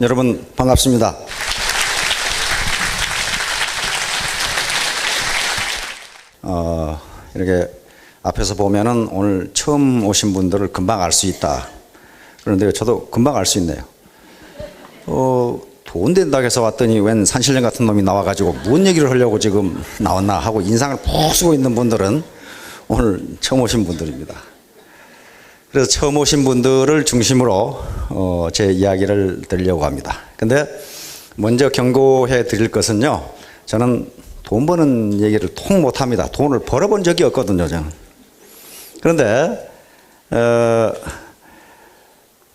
여러분 반갑습니다. 이렇게 앞에서 보면은 오늘 처음 오신 분들을 금방 알 수 있다. 그런데 저도 금방 알 수 있네요. 돈 된다고 해서 왔더니 웬 산신령 같은 놈이 나와가지고 뭔 얘기를 하려고 지금 나왔나 하고 인상을 푹 쓰고 있는 분들은 오늘 처음 오신 분들입니다. 그래서 처음 오신 분들을 중심으로 제 이야기를 드리려고 합니다. 근데 먼저 경고해 드릴 것은요, 저는 돈 버는 얘기를 통 못합니다. 돈을 벌어본 적이 없거든요, 저는. 그런데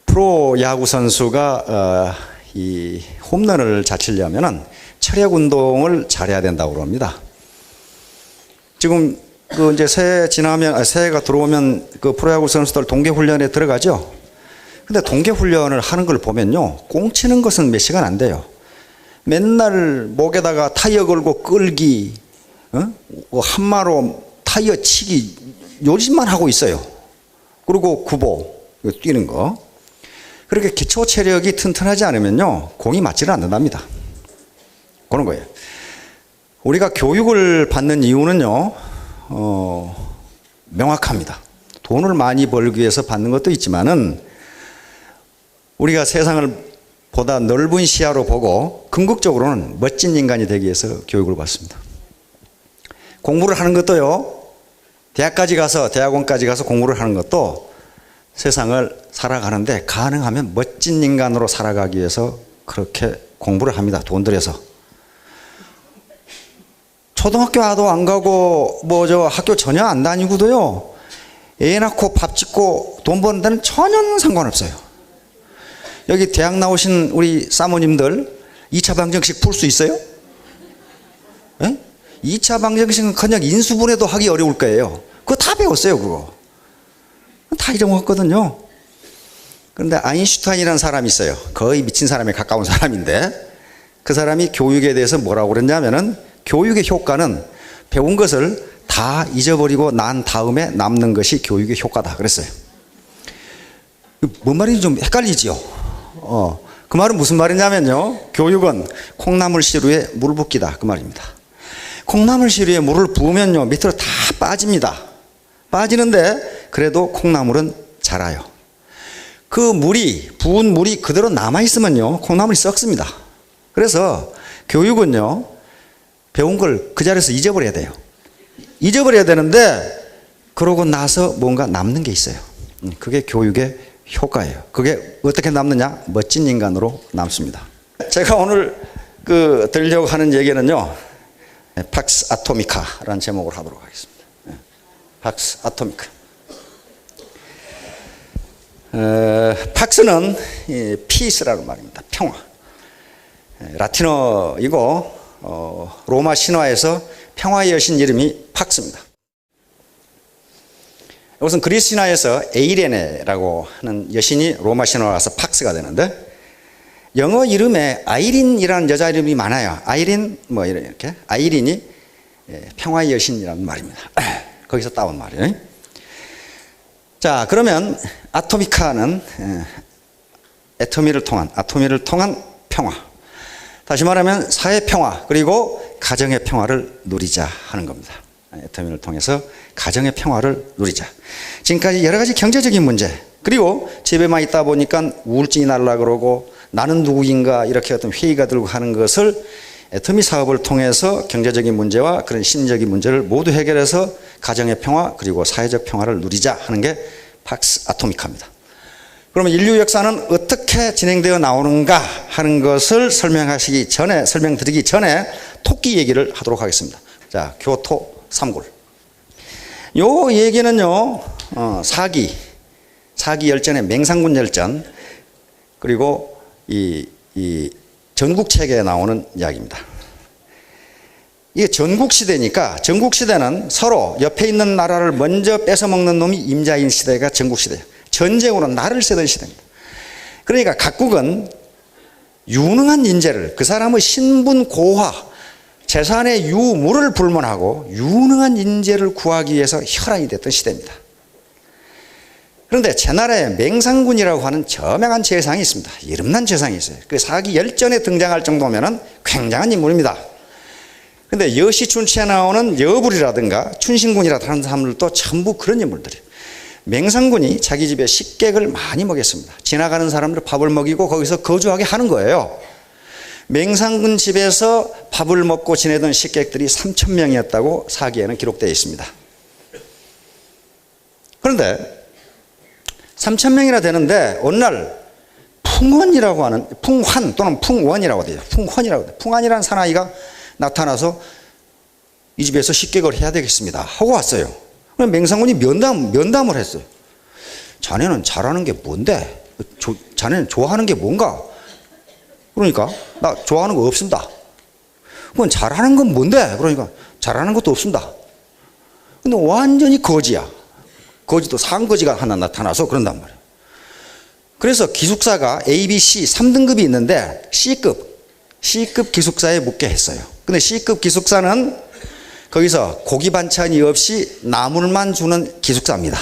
프로야구 선수가 이 홈런을 잘 치려면은 체력 운동을 잘해야 된다고 합니다. 지금 이제 새해가 들어오면 그 프로야구 선수들 동계 훈련에 들어가죠. 근데 동계 훈련을 하는 걸 보면요, 꽁치는 것은 몇 시간 안 돼요. 맨날 목에다가 타이어 걸고 끌기, 한마로 타이어 치기, 요짓만 하고 있어요. 그리고 구보, 뛰는 거. 그렇게 기초 체력이 튼튼하지 않으면요, 공이 맞지를 않는답니다. 그런 거예요. 우리가 교육을 받는 이유는요, 명확합니다. 돈을 많이 벌기 위해서 받는 것도 있지만은 우리가 세상을 보다 넓은 시야로 보고 궁극적으로는 멋진 인간이 되기 위해서 교육을 받습니다. 공부를 하는 것도요, 대학원까지 가서 공부를 하는 것도 세상을 살아가는데 가능하면 멋진 인간으로 살아가기 위해서 그렇게 공부를 합니다. 돈 들여서. 초등학교도 안 가고 학교 전혀 안 다니고도요, 애 낳고 밥 짓고 돈 버는 데는 전혀 상관없어요. 여기 대학 나오신 우리 사모님들 2차 방정식 풀 수 있어요? 예? 2차 방정식은 그냥 인수분해도 하기 어려울 거예요. 그거 다 배웠어요. 그거 다 잊어먹었거든요. 그런데 아인슈타인이라는 사람이 있어요. 거의 미친 사람에 가까운 사람인데, 그 사람이 교육에 대해서 뭐라고 그랬냐면은, 교육의 효과는 배운 것을 다 잊어버리고 난 다음에 남는 것이 교육의 효과다 그랬어요. 뭔 말인지 좀 헷갈리지요. 그 말은 무슨 말이냐면요, 교육은 콩나물 시루에 물 붓기다 그 말입니다. 콩나물 시루에 물을 부으면요, 밑으로 다 빠집니다. 빠지는데 그래도 콩나물은 자라요. 그 부은 물이 그대로 남아있으면요, 콩나물이 썩습니다. 그래서 교육은요, 배운 걸 그 자리에서 잊어버려야 돼요. 잊어버려야 되는데 그러고 나서 뭔가 남는 게 있어요. 그게 교육의 효과예요. 그게 어떻게 남느냐? 멋진 인간으로 남습니다. 제가 오늘 드리려고 하는 얘기는요, 팍스 아토미카라는 제목으로 하도록 하겠습니다. 팍스 아토미카. 팍스는 피스라는 말입니다. 평화. 라틴어이고 로마 신화에서 평화의 여신 이름이 팍스입니다. 이것은 그리스 신화에서 에이레네라고 하는 여신이 로마 신화에 와서 팍스가 되는데, 영어 이름에 아이린이라는 여자 이름이 많아요. 아이린 이렇게 아이린이 평화의 여신이라는 말입니다. 거기서 따온 말이에요. 자, 그러면 아토미카는 아토미를 통한 평화. 다시 말하면 사회 평화, 그리고 가정의 평화를 누리자 하는 겁니다. 애터미를 통해서 가정의 평화를 누리자. 지금까지 여러 가지 경제적인 문제, 그리고 집에만 있다 보니까 우울증이 날라 그러고 나는 누구인가 이렇게 어떤 회의가 들고 하는 것을 애터미 사업을 통해서 경제적인 문제와 그런 심리적인 문제를 모두 해결해서 가정의 평화 그리고 사회적 평화를 누리자 하는 게 팍스 아토미카입니다. 그러면 인류 역사는 어떻게 진행되어 나오는가 하는 것을 설명드리기 전에 토끼 얘기를 하도록 하겠습니다. 자, 교토 삼골. 요 얘기는요, 사기 열전의 맹상군 열전, 그리고 이 전국체계에 나오는 이야기입니다. 이게 전국시대니까, 전국시대는 서로 옆에 있는 나라를 먼저 뺏어먹는 놈이 임자인 시대가 전국시대예요. 전쟁으로 날을 새던 시대입니다. 그러니까 각국은 유능한 인재를, 그 사람의 신분 고화, 재산의 유무를 불문하고 유능한 인재를 구하기 위해서 혈안이 됐던 시대입니다. 그런데 제나라에 맹상군이라고 하는 저명한 재상이 있습니다. 이름난 재상이 있어요. 그 사기 열전에 등장할 정도면 굉장한 인물입니다. 근데 여시춘치에 나오는 여불이라든가 춘신군이라든가 하는 사람들도 전부 그런 인물들이에요. 맹상군이 자기 집에 식객을 많이 먹였습니다. 지나가는 사람들 밥을 먹이고 거기서 거주하게 하는 거예요. 맹상군 집에서 밥을 먹고 지내던 식객들이 3,000명이었다고 사기에는 기록되어 있습니다. 그런데 3,000명이나 되는데 어느 날 풍원이라고 하는, 풍환 또는 풍원이라고 돼요. 풍원이라고 돼요. 풍환이라는 사나이가 나타나서 이 집에서 식객을 해야 되겠습니다 하고 왔어요. 그럼 맹상군이 면담을 했어요. 자네는 잘하는 게 뭔데? 자네는 좋아하는 게 뭔가? 그러니까 나 좋아하는 거 없습니다. 그건 잘하는 건 뭔데? 그러니까 잘하는 것도 없습니다. 근데 완전히 거지야. 거지도 상거지가 하나 나타나서 그런단 말이에요. 그래서 기숙사가 A, B, C 3등급이 있는데 C급 기숙사에 묵게 했어요. 근데 C급 기숙사는 거기서 고기 반찬이 없이 나물만 주는 기숙사입니다.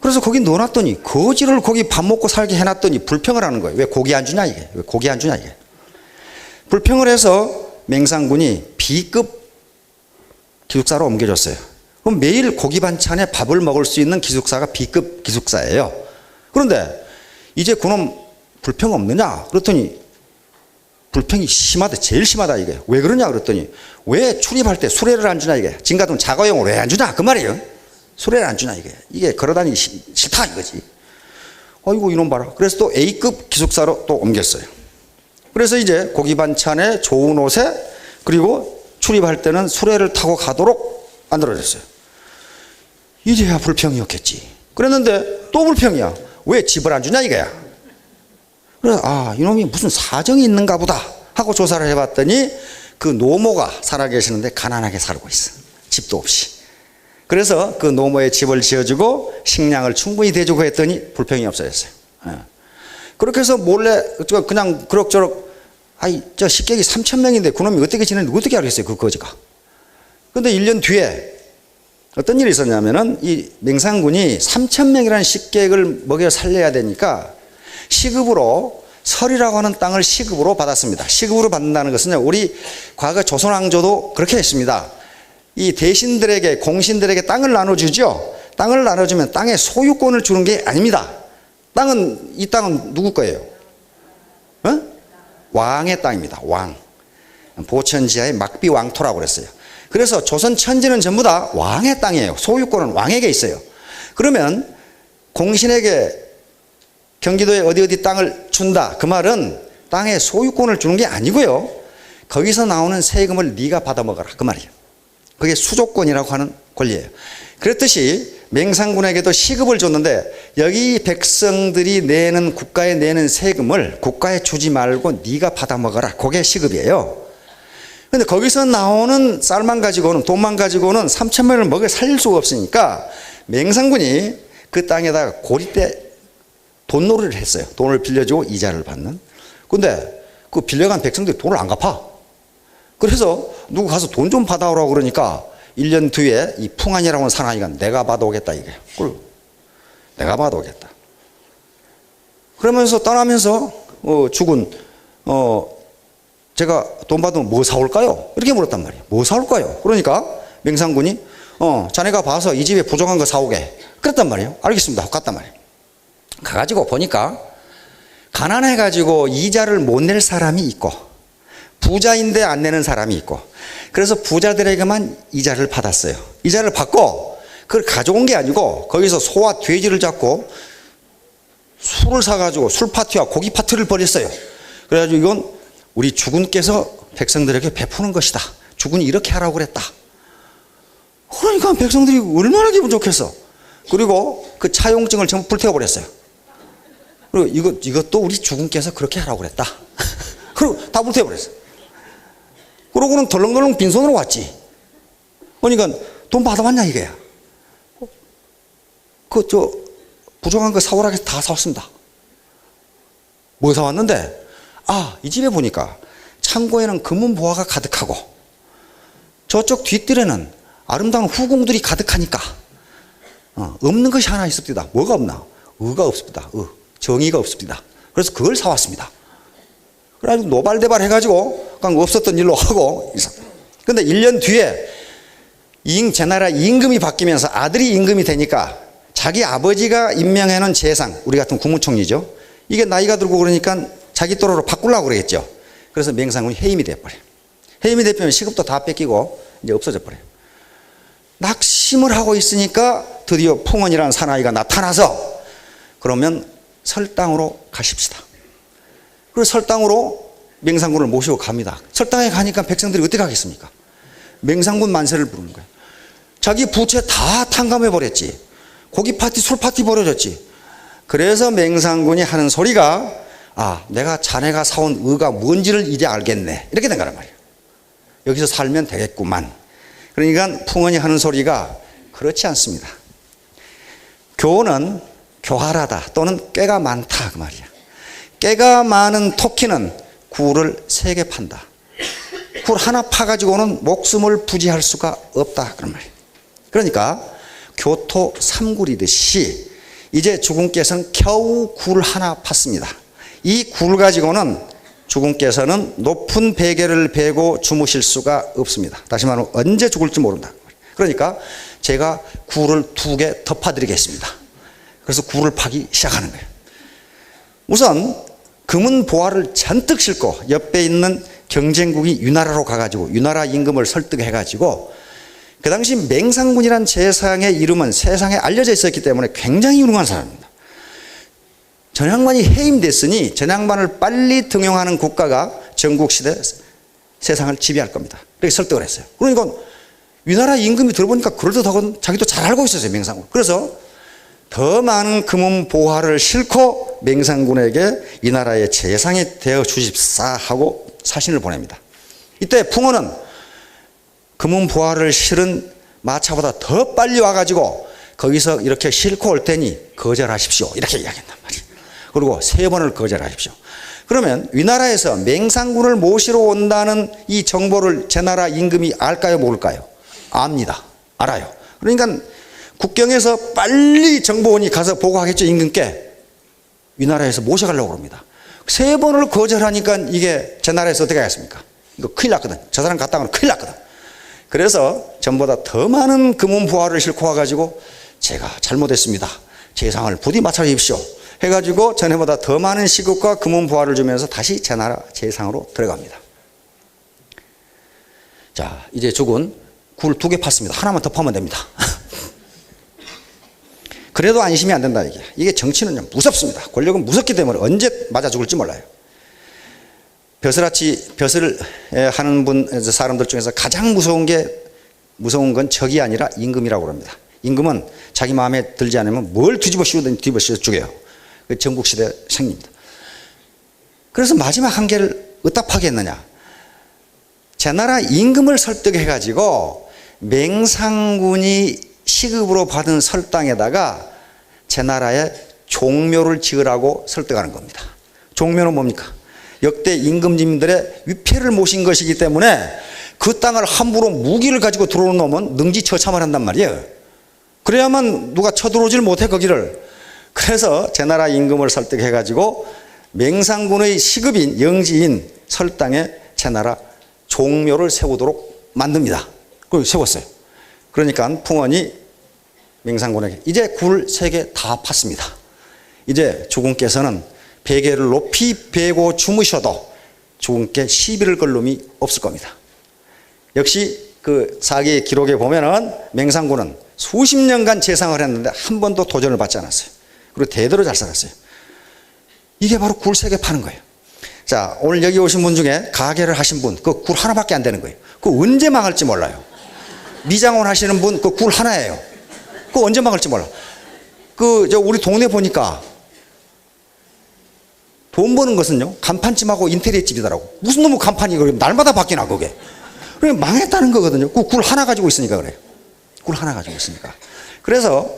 그래서 거기 넣어놨더니 거지를 거기 밥 먹고 살게 해놨더니 불평을 하는 거예요. 왜 고기 안 주냐 이게. 왜 고기 안 주냐 이게. 불평을 해서 맹상군이 B급 기숙사로 옮겨줬어요. 그럼 매일 고기 반찬에 밥을 먹을 수 있는 기숙사가 B급 기숙사예요. 그런데 이제 그놈 불평 없느냐 그랬더니 불평이 심하다. 제일 심하다 이게. 왜 그러냐 그랬더니 왜 출입할 때 수레를 안 주냐 이게. 지금 같으면 자가용을 왜 안 주냐 그 말이에요. 수레를 안 주냐 이게 걸어다니기 싫다 이거지. 아이고 이놈 봐라. 그래서 또 A급 기숙사로 또 옮겼어요. 그래서 이제 고기 반찬에 좋은 옷에 그리고 출입할 때는 수레를 타고 가도록 만들어졌어요. 이제야 불평이었겠지. 그랬는데 또 불평이야. 왜 집을 안 주냐 이거야. 그래서 이놈이 무슨 사정이 있는가 보다 하고 조사를 해봤더니 그 노모가 살아계시는데 가난하게 살고 있어. 집도 없이. 그래서 그 노모의 집을 지어주고 식량을 충분히 대주고 했더니 불평이 없어졌어요. 그렇게 해서 몰래 그냥 그럭저럭 저 식객이 3,000명인데 그놈이 어떻게 지내는지 어떻게 알겠어요 그 거지가. 근데 1년 뒤에 어떤 일이 있었냐면은 이 맹상군이 3,000명이라는 식객을 먹여 살려야 되니까 시급으로 설이라고 하는 땅을 시급으로 받았습니다. 시급으로 받는다는 것은 우리 과거 조선왕조도 그렇게 했습니다. 이 대신들에게 공신들에게 땅을 나눠주죠. 땅을 나눠주면 땅의 소유권을 주는 게 아닙니다. 이 땅은 누구 거예요? 왕의 땅입니다. 왕. 보천지하의 막비왕토라고 그랬어요. 그래서 조선 천지는 전부 다 왕의 땅이에요. 소유권은 왕에게 있어요. 그러면 공신에게 경기도에 어디 땅을 준다. 그 말은 땅의 소유권을 주는 게 아니고요. 거기서 나오는 세금을 네가 받아먹어라. 그 말이에요. 그게 수조권이라고 하는 권리예요. 그랬듯이 맹상군에게도 시급을 줬는데 여기 백성들이 내는 국가에 내는 세금을 국가에 주지 말고 네가 받아먹어라. 그게 시급이에요. 근데 거기서 나오는 쌀만 가지고는 돈만 가지고는 3,000명을 먹여 살릴 수가 없으니까 맹상군이 그 땅에다가 고리때 돈놀이를 했어요. 돈을 빌려주고 이자를 받는. 근데 그 빌려간 백성들이 돈을 안 갚아. 그래서 누구 가서 돈 좀 받아오라고 그러니까 1년 뒤에 이 풍한이라고 하는 사나이가 내가 받아오겠다 이게. 내가 받아오겠다. 그러면서 떠나면서 죽은 제가 돈 받으면 뭐 사올까요? 이렇게 물었단 말이에요. 뭐 사올까요? 그러니까 맹상군이 자네가 봐서 이 집에 부족한 거 사오게. 그랬단 말이에요. 알겠습니다. 하고 갔단 말이에요. 가가지고 보니까 가난해가지고 이자를 못 낼 사람이 있고 부자인데 안 내는 사람이 있고 그래서 부자들에게만 이자를 받았어요. 이자를 받고 그걸 가져온 게 아니고 거기서 소와 돼지를 잡고 술을 사가지고 술 파티와 고기 파티를 벌였어요. 그래가지고 이건 우리 주군께서 백성들에게 베푸는 것이다. 주군이 이렇게 하라고 그랬다. 그러니까 백성들이 얼마나 기분 좋겠어. 그리고 그 차용증을 전부 불태워버렸어요. 그리고 이것도 우리 주군께서 그렇게 하라고 그랬다. 그리고 다 불태워버렸어요. 그러고는 덜렁덜렁 빈손으로 왔지. 그러니까 돈 받아왔냐 이거야. 부족한 거 사오라 해서 다 사왔습니다. 뭐 사왔는데 이 집에 보니까 창고에는 금은 보화가 가득하고 저쪽 뒷뜰에는 아름다운 후궁들이 가득하니까 없는 것이 하나 있습니다. 뭐가 없나? 의가 없습니다. 정의가 없습니다. 그래서 그걸 사왔습니다. 그래가지고 노발대발 해가지고 그냥 없었던 일로 하고. 근데 1년 뒤에 제나라 임금이 바뀌면서 아들이 임금이 되니까 자기 아버지가 임명해놓은 재상, 우리 같은 국무총리죠. 이게 나이가 들고 그러니까 자기 또래로 바꾸려고 그러겠죠. 그래서 맹상군이 해임이 돼버려요. 해임이 되면 시급도 다 뺏기고 이제 없어져 버려요. 낙심을 하고 있으니까 드디어 풍원이라는 사나이가 나타나서 그러면 설당으로 가십시다. 그리고 설당으로 맹상군을 모시고 갑니다. 설당에 가니까 백성들이 어떻게 하겠습니까? 맹상군 만세를 부르는 거예요. 자기 부채 다 탕감해 버렸지. 고기 파티, 술 파티 벌어졌지. 그래서 맹상군이 하는 소리가 내가 자네가 사온 의가 뭔지를 이제 알겠네. 이렇게 된 거란 말이에요. 여기서 살면 되겠구만. 그러니까 풍원이 하는 소리가 그렇지 않습니다. 교는 교활하다 또는 꾀가 많다 그 말이야. 꾀가 많은 토끼는 굴을 3개 판다. 굴 하나 파가지고는 목숨을 부지할 수가 없다 그런 말이에요. 그러니까 교토 3굴이듯이 이제 주군께서는 겨우 굴 하나 팠습니다. 이 굴 가지고는 주군께서는 높은 베개를 베고 주무실 수가 없습니다. 다시 말하면 언제 죽을지 모른다. 그러니까 제가 굴을 2개 더 파드리겠습니다. 그래서 굴을 파기 시작하는 거예요. 우선 금은 보화를 잔뜩 싣고 옆에 있는 경쟁국이 유나라로 가가지고 유나라 임금을 설득해가지고 그 당시 맹상군이란 재상의 이름은 세상에 알려져 있었기 때문에 굉장히 유능한 사람입니다. 전향반이 해임됐으니 전향반을 빨리 등용하는 국가가 전국시대 세상을 지배할 겁니다. 이렇게 설득을 했어요. 그러니까 위나라 임금이 들어보니까 그럴듯하고 자기도 잘 알고 있었어요, 맹상군. 그래서 더 많은 금은 보화를 싣고 맹상군에게 이 나라의 재상이 되어 주십사 하고 사신을 보냅니다. 이때 풍어는 금은 보화를 실은 마차보다 더 빨리 와가지고 거기서 이렇게 싣고 올 테니 거절하십시오. 이렇게 이야기한단 말이에요. 그리고 3번을 거절하십시오. 그러면 위나라에서 맹상군을 모시러 온다는 이 정보를 제나라 임금이 알까요, 모를까요? 압니다. 알아요. 그러니까 국경에서 빨리 정보원이 가서 보고하겠죠, 임금께. 위나라에서 모셔가려고 합니다. 3번을 거절하니까 이게 제나라에서 어떻게 하겠습니까? 이거 큰일 났거든. 저 사람 갔다 오면 큰일 났거든. 그래서 전보다 더 많은 금은 보화를 싣고 와가지고 제가 잘못했습니다. 재상을 부디 맞춰 주십시오. 해가지고 전에보다 더 많은 시급과 금은 보화를 주면서 다시 제나라 재상으로 들어갑니다. 자, 이제 죽은 굴 2개 팠습니다. 하나만 더 파면 됩니다. 그래도 안심이 안 된다 이게. 이게 정치는 무섭습니다. 권력은 무섭기 때문에 언제 맞아 죽을지 몰라요. 벼슬을 하는 사람들 중에서 가장 무서운 건 적이 아니라 임금이라고 합니다. 임금은 자기 마음에 들지 않으면 뭘 뒤집어 씌우든 뒤집어 씌워 죽여요. 그 전국시대 생립니다. 그래서 마지막 한계를 어디다 파괴했느냐. 제나라 임금을 설득해가지고 맹상군이 시급으로 받은 설당에다가 제나라에 종묘를 지으라고 설득하는 겁니다. 종묘는 뭡니까? 역대 임금님들의 위패를 모신 것이기 때문에 그 땅을 함부로 무기를 가지고 들어오는 놈은 능지처참을 한단 말이에요. 그래야만 누가 쳐들어오질 못해 거기를. 그래서 제나라 임금을 설득해가지고 맹상군의 시급인 영지인 설당에 제나라 종묘를 세우도록 만듭니다. 그걸 세웠어요. 그러니까 풍원이 맹상군에게 이제 굴 3개 다 팠습니다. 이제 주군께서는 베개를 높이 베고 주무셔도 주군께 시비를 걸 놈이 없을 겁니다. 역시 그 사기 기록에 보면은 맹상군은 수십 년간 재상을 했는데 한 번도 도전을 받지 않았어요. 그리고 대대로 잘 살았어요. 이게 바로 굴 3개 파는 거예요. 자, 오늘 여기 오신 분 중에 가게를 하신 분, 그 굴 하나밖에 안 되는 거예요. 그 언제 망할지 몰라요. 미장원 하시는 분, 그 굴 하나예요. 그 언제 망할지 몰라. 우리 동네 보니까 돈 버는 것은요, 간판집하고 인테리어 집이더라고. 무슨 놈의 간판이 날마다 바뀌나, 그게. 그래, 망했다는 거거든요. 그 굴 하나 가지고 있으니까 그래요. 굴 하나 가지고 있으니까. 그래서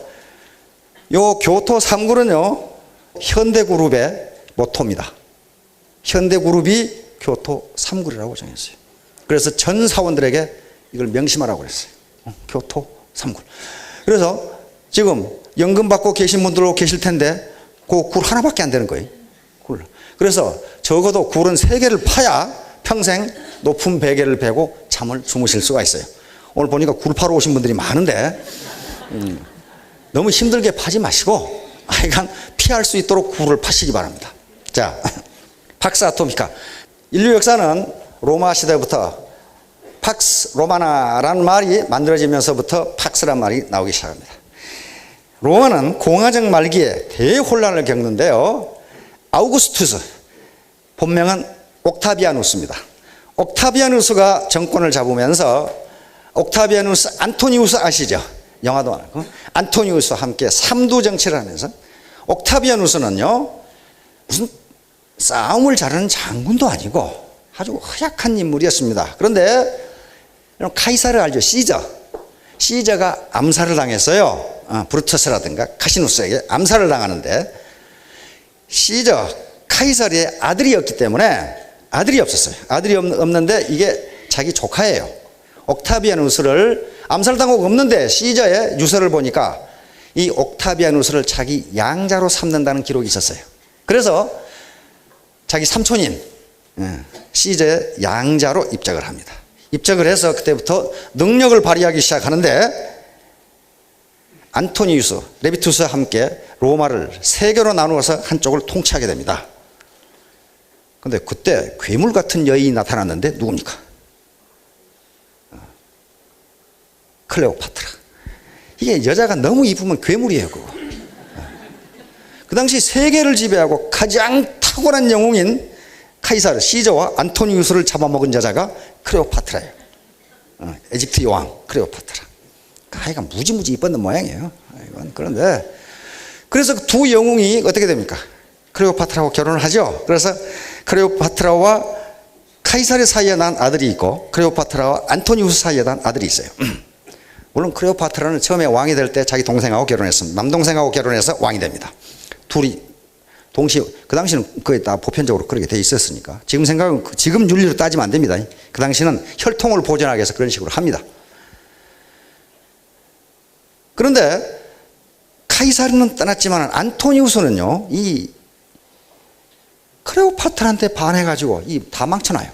요 교토 3굴은요, 현대그룹의 모토입니다. 현대그룹이 교토 3굴이라고 정했어요. 그래서 전 사원들에게 이걸 명심하라고 그랬어요. 교토 3굴. 그래서 지금 연금 받고 계신 분들도 계실 텐데 그 굴 하나밖에 안 되는 거예요. 굴. 그래서 적어도 굴은 3개를 파야 평생 높은 베개를 베고 잠을 주무실 수가 있어요. 오늘 보니까 굴 파러 오신 분들이 많은데 너무 힘들게 파지 마시고 하여간 피할 수 있도록 굴을 파시기 바랍니다. 자, 팍스 아토미카. 인류 역사는 로마 시대부터 팍스 로마나라는 말이 만들어지면서부터 팍스란 말이 나오기 시작합니다. 로마는 공화정 말기에 대혼란을 겪는데요. 아우구스투스, 본명은 옥타비아누스입니다. 옥타비아누스가 정권을 잡으면서 옥타비아누스, 안토니우스 아시죠? 영화도 많고 안토니우스와 함께 삼두 정치를 하면서 옥타비아누스는요 무슨 싸움을 잘하는 장군도 아니고 아주 허약한 인물이었습니다. 그런데 카이사르 알죠? 시저가 암살을 당했어요. 브루투스라든가 카시누스에게 암살을 당하는데 카이사르의 아들이었기 때문에 아들이 없었어요. 아들이 없는데 이게 자기 조카예요. 옥타비아누스를 암살당하고 없는데 시저의 유서를 보니까 이 옥타비아누스를 자기 양자로 삼는다는 기록이 있었어요. 그래서 자기 삼촌인 시저의 양자로 입적을 합니다. 입적을 해서 그때부터 능력을 발휘하기 시작하는데 안토니우스, 레비투스와 함께 로마를 3개로 나누어서 한쪽을 통치하게 됩니다. 그런데 그때 괴물 같은 여인이 나타났는데 누굽니까? 클레오파트라. 이게 여자가 너무 이쁘면 괴물이에요. 그거. 그 당시 세계를 지배하고 가장 탁월한 영웅인 카이사르, 시저와 안토니우스를 잡아먹은 여자가 클레오파트라예요. 에집트 여왕 클레오파트라. 하여간 무지무지 이뻤던 모양이에요. 그런데 그래서 두 영웅이 어떻게 됩니까? 클레오파트라하고 결혼을 하죠. 그래서 클레오파트라와 카이사르 사이에 난 아들이 있고 클레오파트라와 안토니우스 사이에 난 아들이 있어요. 물론 클레오파트라는 처음에 왕이 될 때 자기 동생하고 결혼했습니다. 남동생하고 결혼해서 왕이 됩니다. 둘이 동시에, 그 당시는 거의 다 보편적으로 그렇게 돼 있었으니까. 지금 생각은, 지금 윤리로 따지면 안 됩니다. 그 당시는 혈통을 보존하기 위해서 그런 식으로 합니다. 그런데 카이사르는 떠났지만 안토니우스는요, 이 클레오파트라한테 반해가지고 다 망쳐놔요.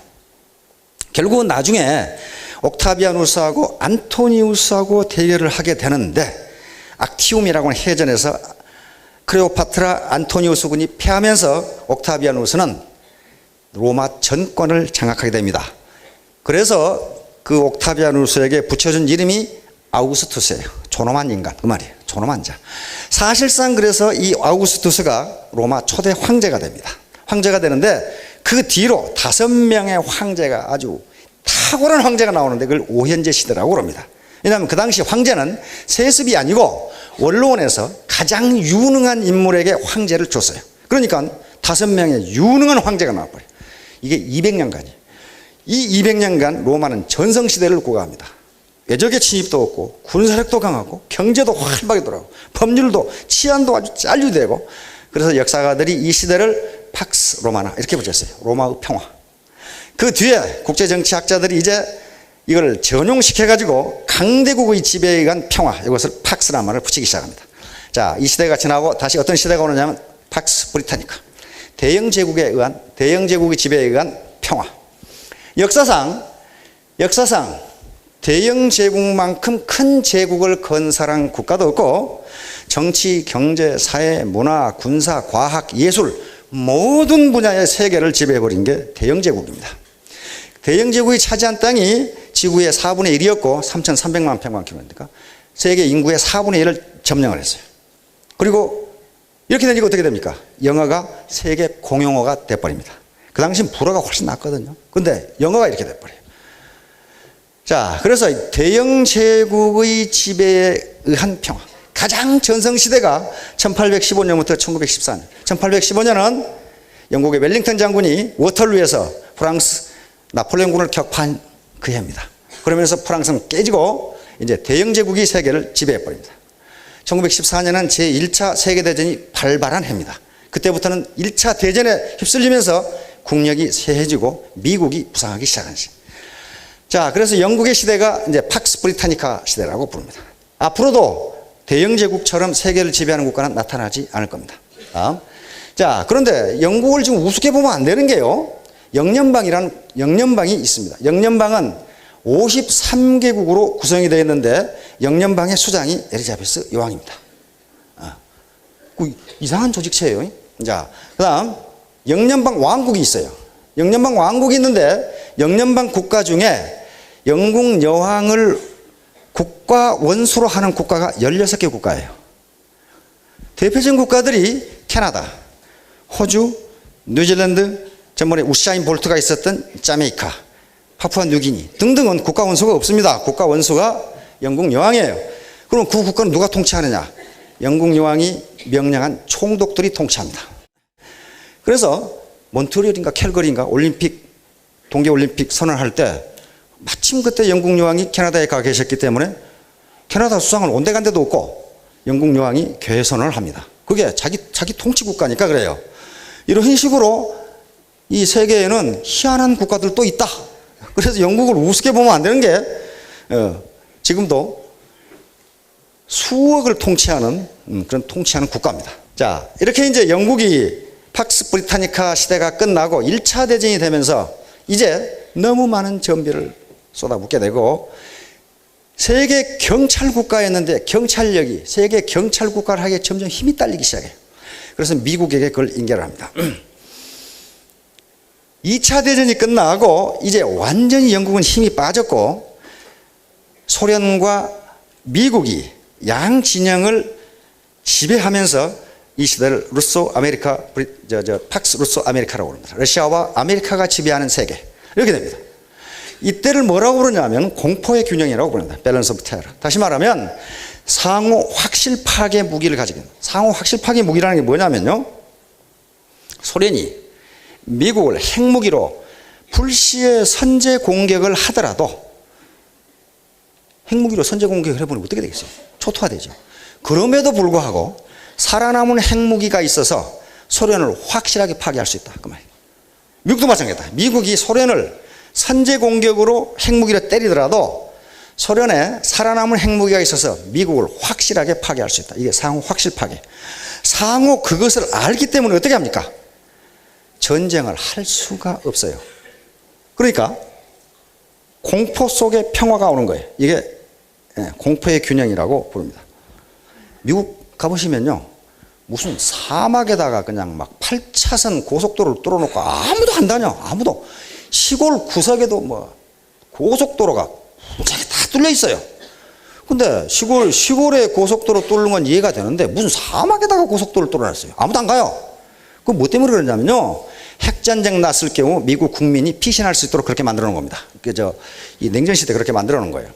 결국은 나중에 옥타비아누스하고 안토니우스하고 대결을 하게 되는데 악티움이라고 하는 해전에서 클레오파트라 안토니우스 군이 패하면서 옥타비아누스는 로마 전권을 장악하게 됩니다. 그래서 그 옥타비아누스에게 붙여준 이름이 아우구스투스예요. 존엄한 인간, 그 말이에요. 존엄한 자. 사실상 그래서 이 아우구스투스가 로마 초대 황제가 됩니다. 황제가 되는데 그 뒤로 5명의 황제가, 아주 탁월한 황제가 나오는데 그걸 오현제 시대라고 그럽니다. 왜냐하면 그 당시 황제는 세습이 아니고 원로원에서 가장 유능한 인물에게 황제를 줬어요. 그러니까 5명의 유능한 황제가 나와버려요. 이게 200년간이에요. 이 200년간 로마는 전성시대를 구가합니다. 외적의 침입도 없고 군사력도 강하고 경제도 활발하게 돌아가고 법률도 치안도 아주 짤류되고, 그래서 역사가들이 이 시대를 팍스 로마나 이렇게 붙였어요. 로마의 평화. 그 뒤에 국제정치학자들이 이제 이걸 전용시켜가지고 강대국의 지배에 의한 평화, 이것을 팍스라는 말을 붙이기 시작합니다. 자, 이 시대가 지나고 다시 어떤 시대가 오느냐면 팍스 브리타니카. 대영 제국의 지배에 의한 평화. 역사상 대영 제국만큼 큰 제국을 건설한 국가도 없고, 정치, 경제, 사회, 문화, 군사, 과학, 예술 모든 분야의 세계를 지배해버린 게 대영 제국입니다. 대영 제국이 차지한 땅이 지구의 4분의 1이었고 3,300만 평방킬로미터니까 세계 인구의 4분의 1을 점령을 했어요. 그리고 이렇게 되니까 어떻게 됩니까? 영어가 세계 공용어가 돼버립니다. 그 당시는 불어가 훨씬 낫거든요. 근데 영어가 이렇게 돼버려요. 자, 그래서 대영 제국의 지배에 의한 평화. 가장 전성시대가 1815년부터 1914년. 1815년은 영국의 웰링턴 장군이 워털루에서 프랑스 나폴레옹군을 격파한 그 해입니다. 그러면서 프랑스는 깨지고 이제 대영 제국이 세계를 지배해버립니다. 1914년은 제1차 세계대전이 발발한 해입니다. 그때부터는 1차 대전에 휩쓸리면서 국력이 쇠해지고 미국이 부상하기 시작한 시. 자, 그래서 영국의 시대가 이제 팍스 브리타니카 시대라고 부릅니다. 앞으로도 대영 제국처럼 세계를 지배하는 국가는 나타나지 않을 겁니다. 자, 그런데 영국을 지금 우습게 보면 안 되는 게요. 영연방이 있습니다. 영연방은 53개국으로 구성이 되어 있는데 영연방의 수장이 엘리자베스 여왕입니다. 이상한 조직체예요. 자, 그다음 영연방 왕국이 있어요. 영연방 왕국이 있는데 영연방 국가 중에 영국 여왕을 국가 원수로 하는 국가가 16개 국가예요. 대표적인 국가들이 캐나다, 호주, 뉴질랜드, 전번에 우사인 볼트가 있었던 자메이카, 파푸아 뉴기니 등등은 국가 원수가 없습니다. 국가 원수가 영국 여왕이에요. 그럼 그 국가는 누가 통치하느냐? 영국 여왕이 명령한 총독들이 통치합니다. 그래서 몬트리올인가 캘거리인가 동계올림픽 선언할 때 마침 그때 영국 여왕이 캐나다에 가 계셨기 때문에 캐나다 수상은 온데간데도 없고 영국 여왕이 개선을 합니다. 그게 자기 통치 국가니까 그래요. 이런 식으로 이 세계에는 희한한 국가들도 있다. 그래서 영국을 우습게 보면 안 되는 게 지금도 수억을 통치하는 그런 통치하는 국가입니다. 자, 이렇게 이제 영국이 팍스 브리타니카 시대가 끝나고 1차 대전이 되면서 이제 너무 많은 전비를 쏟아붓게 되고 세계 경찰 국가였는데 경찰력이 세계 경찰 국가를 하기에 점점 힘이 딸리기 시작해요. 그래서 미국에게 그걸 인계를 합니다. 2차 대전이 끝나고 이제 완전히 영국은 힘이 빠졌고 소련과 미국이 양 진영을 지배하면서 이 시대를 루소 아메리카, 팍스 루소 아메리카라고 합니다. 러시아와 아메리카가 지배하는 세계. 이렇게 됩니다. 이때를 뭐라고 부르냐면 공포의 균형이라고 부릅니다. 밸런스 오브 테러. 다시 말하면 상호 확실 파괴 무기를 가지고 있는. 상호 확실 파괴 무기라는 게 뭐냐면요. 소련이 미국을 핵무기로 불시에 선제 공격을 하더라도 핵무기로 선제 공격을 해보면 어떻게 되겠어요? 초토화되죠. 그럼에도 불구하고 살아남은 핵무기가 있어서 소련을 확실하게 파괴할 수 있다. 그 말이에요. 미국도 마찬가지다. 미국이 소련을 선제 공격으로 핵무기를 때리더라도 소련에 살아남은 핵무기가 있어서 미국을 확실하게 파괴할 수 있다. 이게 상호 확실 파괴. 상호 그것을 알기 때문에 어떻게 합니까? 전쟁을 할 수가 없어요. 그러니까 공포 속에 평화가 오는 거예요. 이게 공포의 균형이라고 부릅니다. 미국 가보시면요, 무슨 사막에다가 그냥 막 8차선 고속도로를 뚫어놓고 아무도 안 다녀. 아무도. 시골 구석에도 뭐 고속도로가 무지하게 다 뚫려 있어요. 근데 시골에 고속도로 뚫는 건 이해가 되는데 무슨 사막에다가 고속도로를 뚫어놨어요. 아무도 안 가요. 그 뭐 때문에 그러냐면요, 핵전쟁 났을 경우 미국 국민이 피신할 수 있도록 그렇게 만들어 놓은 겁니다. 이 냉전시대 그렇게 만들어 놓은 거예요.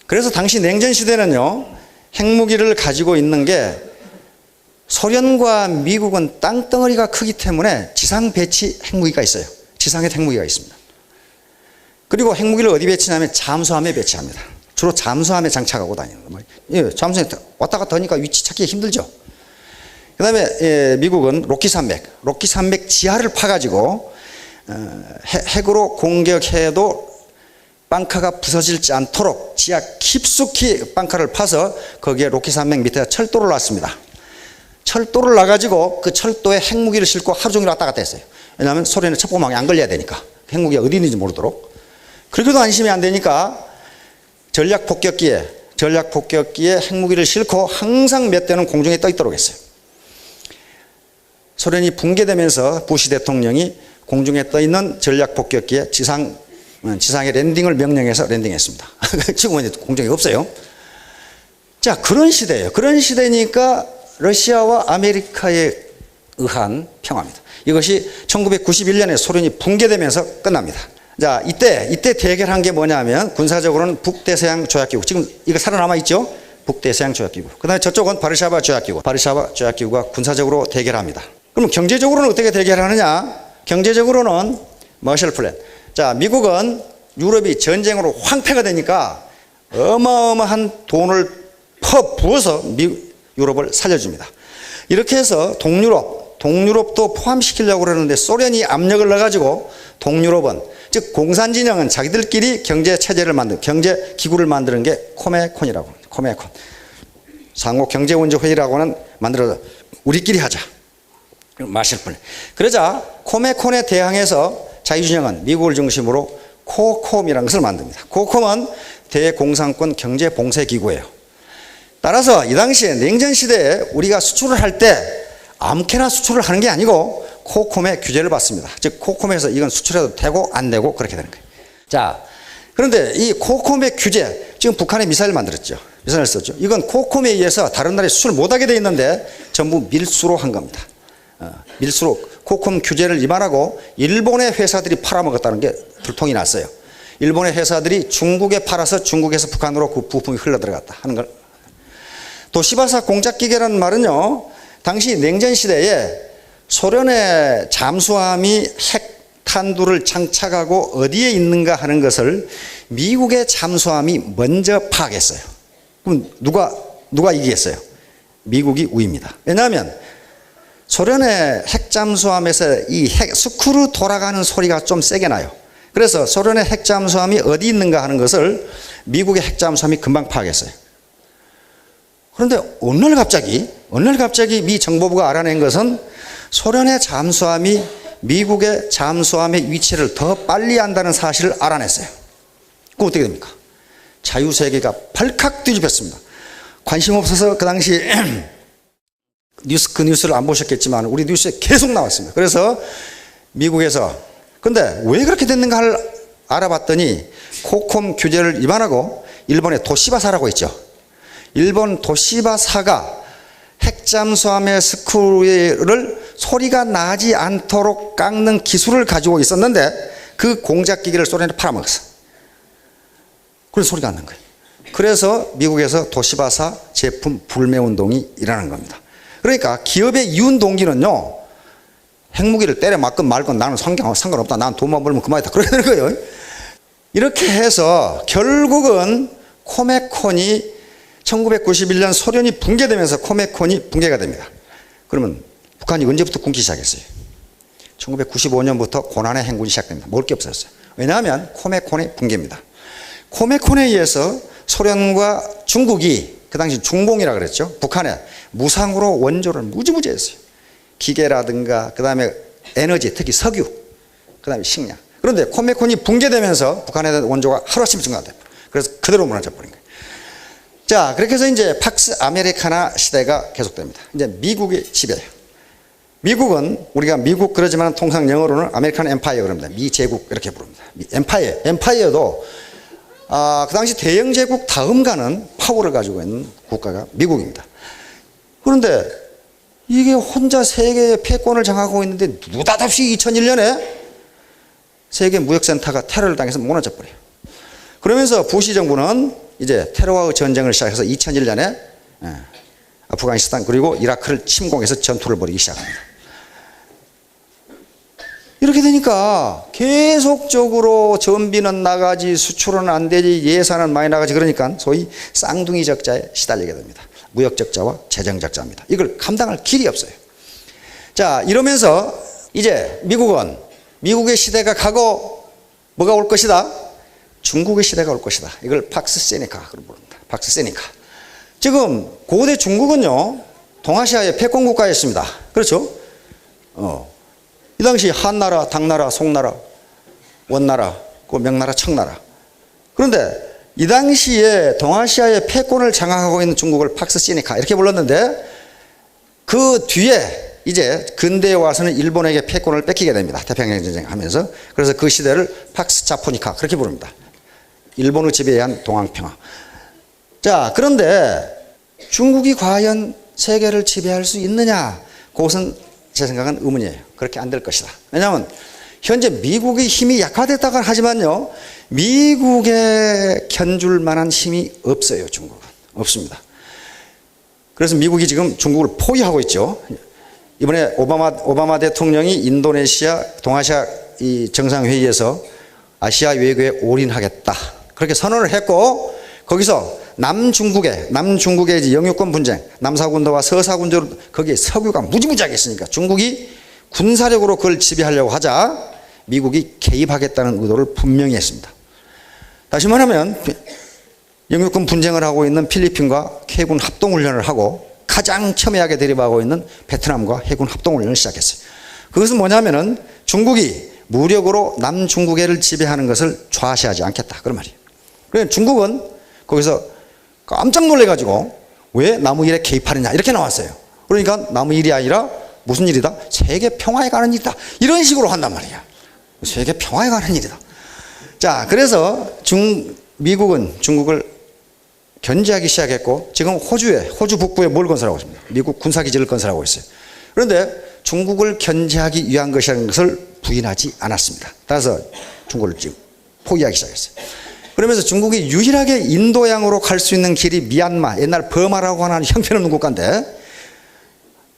그래서 당시 냉전시대는요, 핵무기를 가지고 있는 게 소련과 미국은 땅덩어리가 크기 때문에 지상 배치 핵무기가 있어요. 지상에 핵무기가 있습니다. 그리고 핵무기를 어디 배치냐면 잠수함에 배치합니다. 주로 잠수함에 장착하고 다니는 거예요. 잠수함에 왔다 갔다 하니까 위치 찾기가 힘들죠. 그 다음에 미국은 로키산맥 지하를 파가지고 핵으로 공격해도 빵카가 부서지지 않도록 지하 깊숙이 빵카를 파서 거기에 로키산맥 밑에 철도를 놨습니다. 철도를 놔가지고 그 철도에 핵무기를 싣고 하루 종일 왔다 갔다 했어요. 왜냐하면 소련의 첩보망에 안 걸려야 되니까. 핵무기가 어디 있는지 모르도록. 그렇게도 안심이 안 되니까 전략폭격기에 핵무기를 싣고 항상 몇 대는 공중에 떠 있도록 했어요. 소련이 붕괴되면서 부시 대통령이 공중에 떠 있는 전략폭격기에 지상에 랜딩을 명령해서 랜딩했습니다. 지금은 이제 공중에 없어요. 자, 그런 시대예요. 그런 시대니까 러시아와 아메리카에 의한 평화입니다. 이것이 1991년에 소련이 붕괴되면서 끝납니다. 자, 이때 대결한 게 뭐냐면 군사적으로는 북대서양 조약기구, 지금 이거 살아남아 있죠? 북대서양 조약기구. 그 다음에 저쪽은 바르샤바 조약기구. 바르샤바 조약기구가 군사적으로 대결합니다. 그럼 경제적으로는 어떻게 대결하느냐? 경제적으로는 머셜 플랜. 자, 미국은 유럽이 전쟁으로 황폐가 되니까 어마어마한 돈을 퍼부어서 유럽을 살려줍니다. 이렇게 해서 동유럽도 포함시키려고 그러는데 소련이 압력을 넣어가지고 동유럽은, 즉 공산진영은 자기들끼리 경제체제를 경제기구를 만드는 게 코메콘이라고 합니다. 코메콘. 상호 경제원조회의라고는 만들어서 우리끼리 하자. 마실 뿐. 그러자 코메콘에 대항해서 자유진영은 미국을 중심으로 코콤이라는 것을 만듭니다. 코콤은 대공산권 경제봉쇄기구예요. 따라서 이 당시에 냉전시대에 우리가 수출을 할 때 아무렇게나 수출을 하는 게 아니고 코콤의 규제를 받습니다. 즉 코콤에서 이건 수출해도 되고 안 되고 그렇게 되는 거예요. 자, 그런데 이 코콤의 규제, 지금 북한에 미사일 만들었죠. 미사일 썼죠. 이건 코콤에 의해서 다른 나라에 수출 못하게 돼 있는데 전부 밀수로 한 겁니다. 밀수로 코콤 규제를 위반하고 일본의 회사들이 팔아먹었다는 게 들통이 났어요. 일본의 회사들이 중국에 팔아서 중국에서 북한으로 그 부품이 흘러들어갔다 하는 걸. 도시바사 공작기계라는 말은요, 당시 냉전시대에 소련의 잠수함이 핵탄두를 장착하고 어디에 있는가 하는 것을 미국의 잠수함이 먼저 파악했어요. 그럼 누가 이기겠어요? 미국이 우위입니다. 왜냐하면 소련의 핵잠수함에서 이 스크루 돌아가는 소리가 좀 세게 나요. 그래서 소련의 핵잠수함이 어디 있는가 하는 것을 미국의 핵잠수함이 금방 파악했어요. 그런데 어느 날 갑자기 미 정보부가 알아낸 것은 소련의 잠수함이 미국의 잠수함의 위치를 더 빨리 안다는 사실을 알아냈어요. 그럼 어떻게 됩니까? 자유세계가 발칵 뒤집혔습니다. 관심 없어서 그 당시 그 뉴스를 안 보셨겠지만 우리 뉴스에 계속 나왔습니다. 그래서 미국에서 근데 왜 그렇게 됐는가를 알아봤더니 코콤 규제를 위반하고 일본의 도시바사라고 있죠. 일본 도시바사가 핵잠수함의 스크루를 소리가 나지 않도록 깎는 기술을 가지고 있었는데 그 공작기기를 소련에 팔아먹었어. 그래서 소리가 안 난 거예요. 그래서 미국에서 도시바사 제품 불매운동이 일어난 겁니다. 그러니까 기업의 이윤 동기는요, 핵무기를 때려 맞건 말건 나는 상관없다. 난 돈만 벌면 그만이다. 그렇게 되는 거예요. 이렇게 해서 결국은 코메콘이 1991년 소련이 붕괴되면서 코메콘이 붕괴가 됩니다. 그러면 북한이 언제부터 굶기 시작했어요? 1995년부터 고난의 행군이 시작됩니다. 먹을 게 없었어요. 왜냐하면 코메콘의 붕괴입니다. 코메콘에 의해서 소련과 중국이 그 당시 중공이라고 그랬죠. 북한에 무상으로 원조를 무지무지 했어요. 기계라든가 그 다음에 에너지, 특히 석유, 그 다음에 식량. 그런데 코메콘이 붕괴되면서 북한에 대한 원조가 하루아침에 증가돼요. 그래서 그대로 무너져 버린 거예요. 자, 그렇게 해서 이제 팍스 아메리카나 시대가 계속됩니다. 이제 미국의 지배예요. 미국은 우리가 미국 그러지만 통상 영어로는 아메리칸 엠파이어 그럽니다. 미 제국 이렇게 부릅니다. 엠파이어도 그 당시 대영 제국 다음 가는 파워를 가지고 있는 국가가 미국입니다. 그런데 이게 혼자 세계의 패권을 장악하고 있는데 느닷없이 2001년에 세계 무역센터가 테러를 당해서 무너져 버려요. 그러면서 부시 정부는 이제 테러와의 전쟁을 시작해서 2001년에 아프가니스탄 그리고 이라크를 침공해서 전투를 벌이기 시작합니다. 이렇게 되니까 계속적으로 전비는 나가지 수출은 안 되지 예산은 많이 나가지 그러니까 소위 쌍둥이 적자에 시달리게 됩니다. 무역 적자와 재정 적자입니다. 이걸 감당할 길이 없어요. 자, 이러면서 이제 미국의 시대가 가고 뭐가 올 것이다? 중국의 시대가 올 것이다. 이걸 팍스 세니카로 부릅니다. 팍스 세니카. 지금 고대 중국은요, 동아시아의 패권 국가였습니다. 그렇죠? 이 당시 한나라, 당나라, 송나라, 원나라, 그 명나라, 청나라. 그런데 이 당시에 동아시아의 패권을 장악하고 있는 중국을 팍스 시니카 이렇게 불렀는데 그 뒤에 이제 근대에 와서는 일본에게 패권을 뺏기게 됩니다. 태평양 전쟁 하면서. 그래서 그 시대를 팍스 자포니카 그렇게 부릅니다. 일본의 지배에 의한 동학평화. 자, 그런데 중국이 과연 세계를 지배할 수 있느냐? 그것은 제 생각은 의문이에요. 그렇게 안 될 것이다. 왜냐하면 현재 미국의 힘이 약화됐다고 하지만요, 미국에 견줄 만한 힘이 없어요. 중국은 없습니다. 그래서 미국이 지금 중국을 포위하고 있죠. 이번에 오바마 대통령이 인도네시아 동아시아 이 정상회의에서 아시아 외교에 올인하겠다 그렇게 선언을 했고, 거기서 남중국의 이제 영유권 분쟁, 남사군도와 서사군도 거기에 석유가 무지무지하게 있으니까 중국이 군사력으로 그걸 지배하려고 하자 미국이 개입하겠다는 의도를 분명히 했습니다. 다시 말하면 영유권 분쟁을 하고 있는 필리핀과 해군 합동훈련을 하고 가장 첨예하게 대립하고 있는 베트남과 해군 합동훈련을 시작했어요. 그것은 뭐냐면은 중국이 무력으로 남중국해를 지배하는 것을 좌시하지 않겠다, 그런 말이에요. 그러니까 중국은 거기서 깜짝 놀래가지고 왜 남의 일에 개입하느냐 이렇게 나왔어요. 그러니까 남의 일이 아니라 무슨 일이다? 세계 평화에 관한 일이다, 이런 식으로 한단 말이야. 세계 평화에 관한 일이다. 자, 그래서 미국은 중국을 견제하기 시작했고, 지금 호주 북부에 뭘 건설하고 있습니다. 미국 군사기지를 건설하고 있어요. 그런데 중국을 견제하기 위한 것이라는 것을 부인하지 않았습니다. 따라서 중국을 지금 포기하기 시작했어요. 그러면서 중국이 유일하게 인도양으로 갈 수 있는 길이 미얀마, 옛날 버마라고 하는 형편없는 국가인데,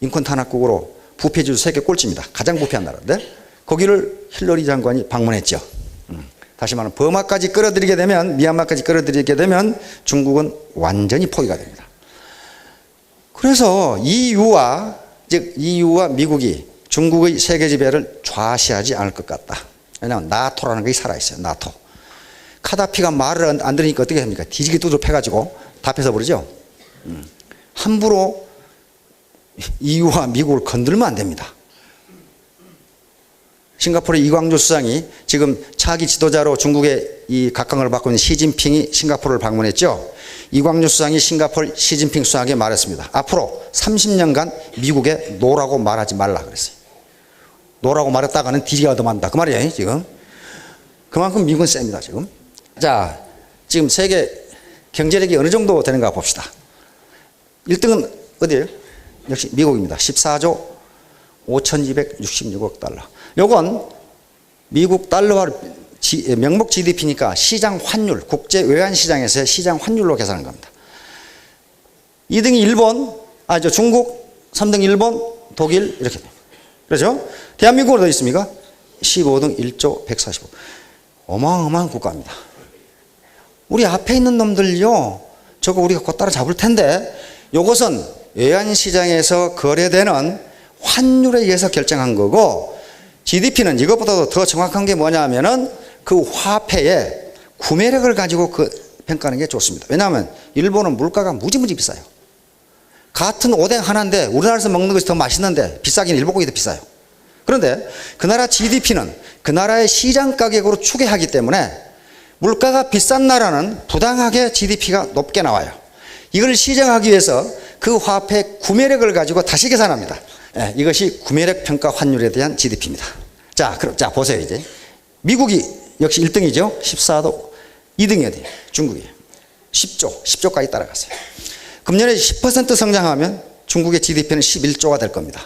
인권 탄압국으로 부패지수 세계 꼴찌입니다. 가장 부패한 나라인데, 거기를 힐러리 장관이 방문했죠. 다시 말하면 버마까지 끌어들이게 되면, 미얀마까지 끌어들이게 되면 중국은 완전히 포기가 됩니다. 그래서 EU와 미국이 중국의 세계 지배를 좌시하지 않을 것 같다. 왜냐하면 나토라는 게 살아있어요. 나토. 카다피가 말을 안 들으니까 어떻게 합니까? 뒤지게 두드려 패가지고 다 뺏어버리죠. 함부로 EU와 미국을 건들면 안 됩니다. 싱가포르의 이광주 수상이 지금 차기 지도자로 중국의 이 각광을 받고 있는 시진핑이 싱가포르를 방문했죠. 이광주 수상이 싱가포르 시진핑 수상에게 말했습니다. 앞으로 30년간 미국에 노라고 말하지 말라 그랬어요. 노라고 말했다가는 뒤지게 얻어맞는다, 그 말이에요. 지금 그만큼 미국은 셉니다. 자, 지금 세계 경제력이 어느 정도 되는가 봅시다. 1등은 어디예요? 역시 미국입니다. 14조 5,266억 달러. 요건 미국 달러화 명목 GDP니까 시장 환율, 국제 외환 시장에서의 시장 환율로 계산한 겁니다. 2등이 일본, 중국, 3등 일본, 독일 이렇게 됩니다. 그렇죠? 대한민국은 어디 있습니까? 15등 1조 145. 어마어마한 국가입니다. 우리 앞에 있는 놈들요, 저거 우리가 곧 따라잡을 텐데, 요것은 외환 시장에서 거래되는 환율에 의해서 결정한 거고, GDP는 이것보다도 더 정확한 게 뭐냐면은 그 화폐의 구매력을 가지고 평가하는 게 좋습니다. 왜냐하면 일본은 물가가 무지무지 비싸요. 같은 오뎅 하나인데 우리나라에서 먹는 것이 더 맛있는데 비싸긴 일본 고기 더 비싸요. 그런데 그 나라 GDP는 그 나라의 시장 가격으로 추계하기 때문에 물가가 비싼 나라는 부당하게 GDP가 높게 나와요. 이걸 시정하기 위해서 그 화폐 구매력을 가지고 다시 계산합니다. 네, 이것이 구매력 평가 환율에 대한 GDP입니다. 자, 보세요. 이제 미국이 역시 1등이죠. 14도. 2등이 어디예요? 중국이에요. 10조까지 따라갔어요. 금년에 10% 성장하면 중국의 GDP는 11조가 될 겁니다.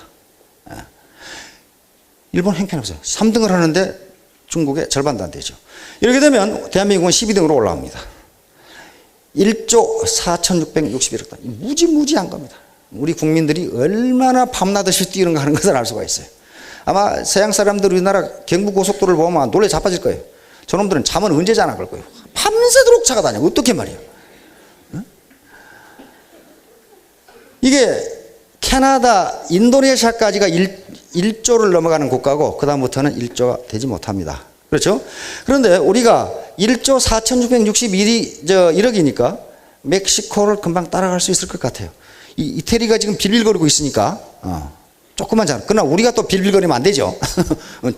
일본 형편없어요. 3등을 하는데 중국의 절반도 안 되죠. 이렇게 되면 대한민국은 12등으로 올라옵니다. 1조 4,661억 단. 무지무지한 겁니다. 우리 국민들이 얼마나 밤낮없이 뛰는가 하는 것을 알 수가 있어요. 아마 서양 사람들 우리나라 경부고속도로를 보면 놀래 자빠질 거예요. 저놈들은 잠은 언제 자나 그럴 거예요. 밤새도록 차가 다녀. 어떻게 말이에요. 응? 이게 캐나다, 인도네시아까지가 1조를 넘어가는 국가고 그 다음부터는 1조가 되지 못합니다. 그렇죠? 그런데 우리가 1조 4,661억이니까 멕시코를 금방 따라갈 수 있을 것 같아요. 이태리가 지금 빌빌거리고 있으니까 조금만 잘. 그러나 우리가 또 빌빌거리면 안 되죠.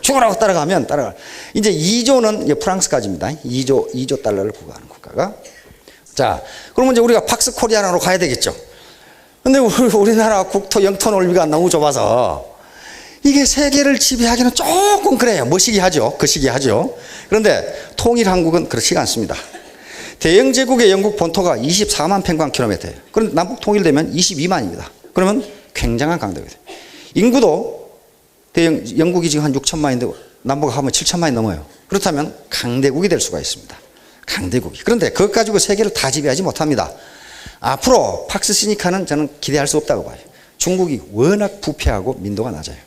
죽으라고 따라가면 따라가. 이제 2조는 프랑스까지입니다. 2조 달러를 부과하는 국가가. 자, 그러면 이제 우리가 팍스 코리아로 가야 되겠죠. 근데 우리나라 국토 영토 넓이가 너무 좁아서 이게 세계를 지배하기는 조금 그래요. 머시기 하죠. 거시기 하죠. 그런데 통일 한국은 그렇지가 않습니다. 대영 제국의 영국 본토가 24만 평방킬로미터예요. 그런데 남북 통일되면 22만입니다. 그러면 굉장한 강대국이 돼요. 인구도 영국이 지금 한 6천만인데 남북 하면 7천만이 넘어요. 그렇다면 강대국이 될 수가 있습니다. 강대국이. 그런데 그것 가지고 세계를 다 지배하지 못합니다. 앞으로 팍스 시니카는 저는 기대할 수 없다고 봐요. 중국이 워낙 부패하고 민도가 낮아요.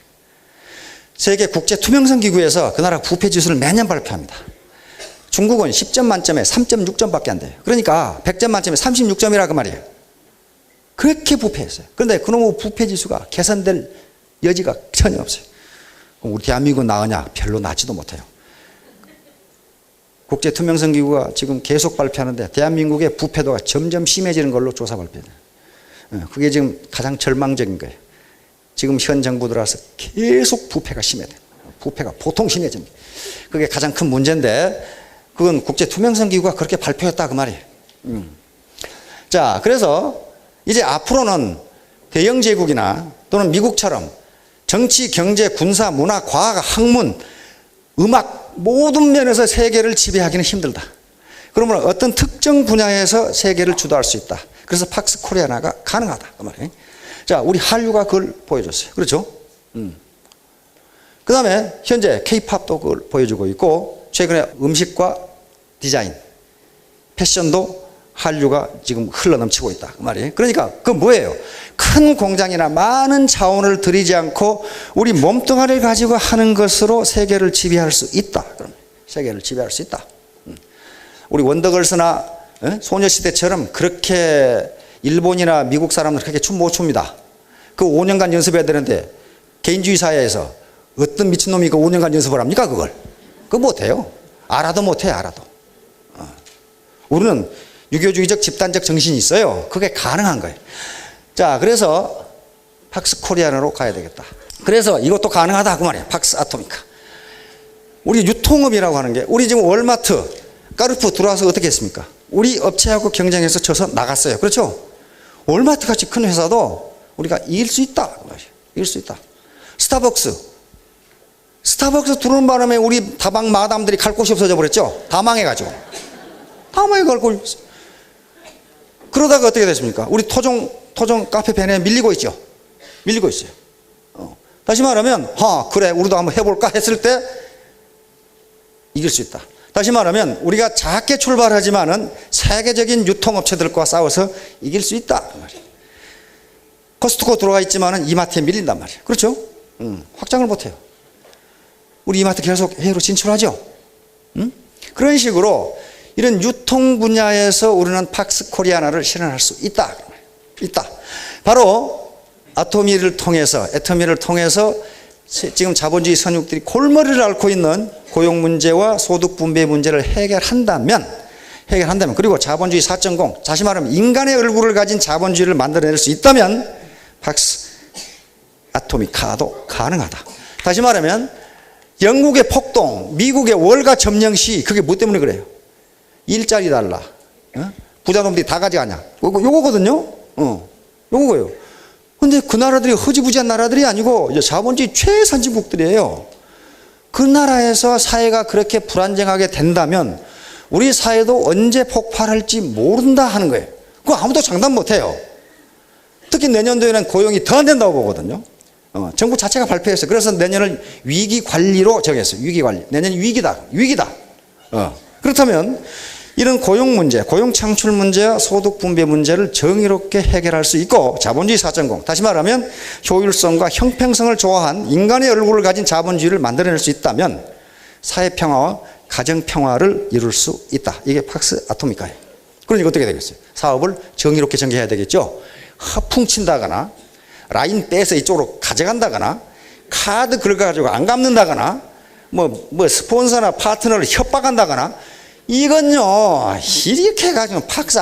세계 국제 투명성 기구에서 그 나라 부패 지수를 매년 발표합니다. 중국은 10점 만점에 3.6점밖에 안 돼요. 그러니까 100점 만점에 36점이라 그 말이에요. 그렇게 부패했어요. 그런데 그놈의 부패 지수가 개선될 여지가 전혀 없어요. 그럼 우리 대한민국은 나으냐? 별로 나지도 못해요. 국제투명성기구가 지금 계속 발표하는데 대한민국의 부패도가 점점 심해지는 걸로 조사 발표돼요. 그게 지금 가장 절망적인 거예요. 지금 현 정부 들어와서 계속 부패가 심해져요. 부패가 보통 심해집니다. 그게 가장 큰 문제인데 그건 국제투명성기구가 그렇게 발표했다 그 말이에요. 자, 그래서 이제 앞으로는 대영 제국이나 또는 미국처럼 정치, 경제, 군사, 문화, 과학, 학문, 음악 모든 면에서 세계를 지배하기는 힘들다. 그러면 어떤 특정 분야에서 세계를 주도할 수 있다. 그래서 팍스 코리아나가 가능하다 그 말이에요. 자, 우리 한류가 그걸 보여줬어요. 그렇죠? 그 다음에 현재 K-팝도 그걸 보여주고 있고 최근에 음식과 디자인, 패션도 한류가 지금 흘러넘치고 있다 그 말이에요. 그러니까 그 뭐예요? 큰 공장이나 많은 자원을 들이지 않고 우리 몸뚱아리를 가지고 하는 것으로 세계를 지배할 수 있다. 그럼 세계를 지배할 수 있다. 우리 원더걸스나 소녀시대처럼 그렇게 일본이나 미국 사람들 그렇게 춤 못 춥니다. 그 5년간 연습해야 되는데 개인주의 사회에서 어떤 미친놈이 그 5년간 연습을 합니까 그걸? 그거 못해요. 알아도 못해 알아도. 우리는 유교주의적 집단적 정신이 있어요. 그게 가능한 거예요. 자, 그래서 팍스 코리아나로 가야 되겠다. 그래서 이것도 가능하다 그 말이에요. 팍스 아토미카. 우리 유통업이라고 하는 게 우리 지금 월마트, 까르푸 들어와서 어떻게 했습니까? 우리 업체하고 경쟁해서 져서 나갔어요. 그렇죠? 월마트 같이 큰 회사도 우리가 이길 수 있다 그 말이에요. 이길 수 있다. 스타벅스 들어오는 바람에 우리 다방 마담들이 갈 곳이 없어져 버렸죠? 다 망해가지고. 다 망해갈 곳이 없어요. 그러다가 어떻게 됐습니까? 우리 토종 카페 벤에 밀리고 있죠. 밀리고 있어요. 다시 말하면 그래 우리도 한번 해볼까 했을 때 이길 수 있다. 다시 말하면 우리가 작게 출발하지만은 세계적인 유통업체들과 싸워서 이길 수 있다. 코스트코 들어가 있지만은 이마트에 밀린단 말이에요. 그렇죠? 확장을 못해요. 우리 이마트 계속 해외로 진출하죠. 그런 식으로 이런 유통 분야에서 우리는 팍스 코리아나를 실현할 수 있다. 있다. 바로 애터미를 통해서 지금 자본주의 선육들이 골머리를 앓고 있는 고용 문제와 소득 분배 문제를 해결한다면 그리고 자본주의 4.0 다시 말하면 인간의 얼굴을 가진 자본주의를 만들어낼 수 있다면 팍스 아토미카도 가능하다. 다시 말하면 영국의 폭동, 미국의 월가 점령 시 그게 뭐 때문에 그래요? 일자리 달라. 부자놈들이 다 가져가냐. 요거거든요. 요거예요. 근데 그 나라들이 허지부지한 나라들이 아니고 이제 자본주의 최선진국들이에요. 그 나라에서 사회가 그렇게 불안정하게 된다면 우리 사회도 언제 폭발할지 모른다 하는 거예요. 그거 아무도 장담 못해요. 특히 내년도에는 고용이 더 안 된다고 보거든요. 정부 자체가 발표했어요. 그래서 내년을 위기관리로 정했어요. 위기관리. 내년이 위기다. 그렇다면 이런 고용 문제, 고용 창출 문제와 소득 분배 문제를 정의롭게 해결할 수 있고 자본주의 4.0 다시 말하면 효율성과 형평성을 조화한 인간의 얼굴을 가진 자본주의를 만들어낼 수 있다면 사회평화와 가정평화를 이룰 수 있다. 이게 팍스 아토미카예요. 그러니까 어떻게 되겠어요? 사업을 정의롭게 전개해야 되겠죠. 훔친다거나 라인 빼서 이쪽으로 가져간다거나 카드 긁어가지고 안 갚는다거나 뭐 스폰서나 파트너를 협박한다거나 이건요 이렇게 해가지고 팍스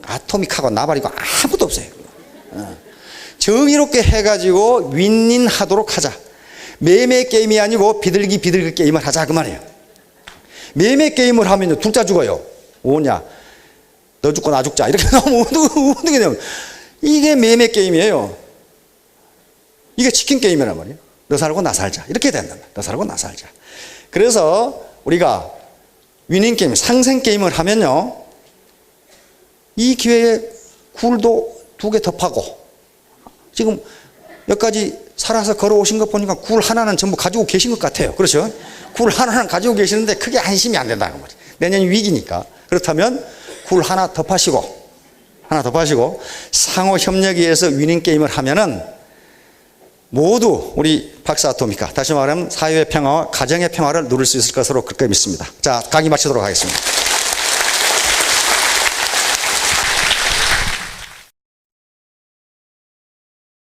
아토믹하고 나발이고 아무도 없어요. 정의롭게 해가지고 윈윈하도록 하자. 매매 게임이 아니고 비둘기 게임을 하자 그 말이에요. 매매 게임을 하면 둘 다 죽어요. 뭐냐 너 죽고 나 죽자 이렇게 나오면 어떻게 되면 이게 매매 게임이에요. 이게 치킨 게임이란 말이에요. 너 살고 나 살자 이렇게 된단 말이에요. 너 살고 나 살자. 그래서 우리가 위닝 게임, 상생 게임을 하면요 이 기회에 굴도 2개 더 파고 지금 여기까지 살아서 걸어오신 것 보니까 굴 하나는 전부 가지고 계신 것 같아요. 그렇죠? 굴 하나는 가지고 계시는데 크게 안심이 안 된다는 말이에요. 내년이 위기니까. 그렇다면 굴 하나 더 파시고 상호 협력에 의해서 위닝 게임을 하면은 모두 우리 팍스 아토미카 다시 말하면 사회의 평화와 가정의 평화를 누릴 수 있을 것으로 그렇게 믿습니다. 자, 강의 마치도록 하겠습니다.